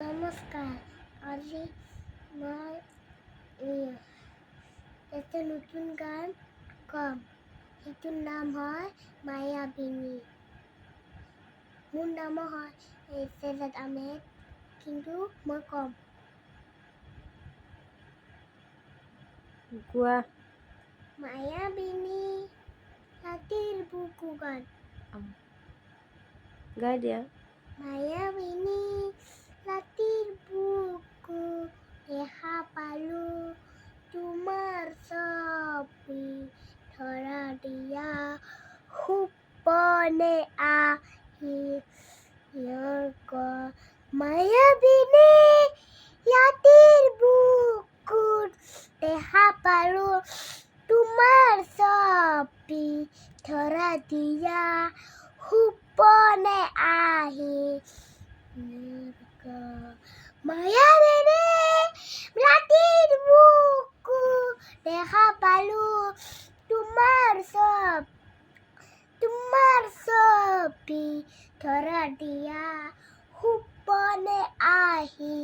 নমস্কাৰ। আজি মই এটা নতুন গান কম। সেইটোৰ নাম হয় মায়াবিনী। মোৰ নাম হয় চেজাদ আহমেদ, কিন্তু মই কম। কোৱা। মায়াবিনী ৰাতিৰ বুকু গান। গাই দিয়া। মায়াবিনী ৰাতিৰ বুকু দেখা পালো, তোমাৰ ছবি ধৰা দিয়া সপোনে আহি মায়াবিনী ৰাতিৰ বুকুত দেখা পালো, তোমাৰ ছবি ধৰা দিয়া সপোনে আহি মায়াবিনী ৰাতিৰ বুকু দেখা পালো, তোমাৰ ছবি ধৰা দিয়া সপোনে আহি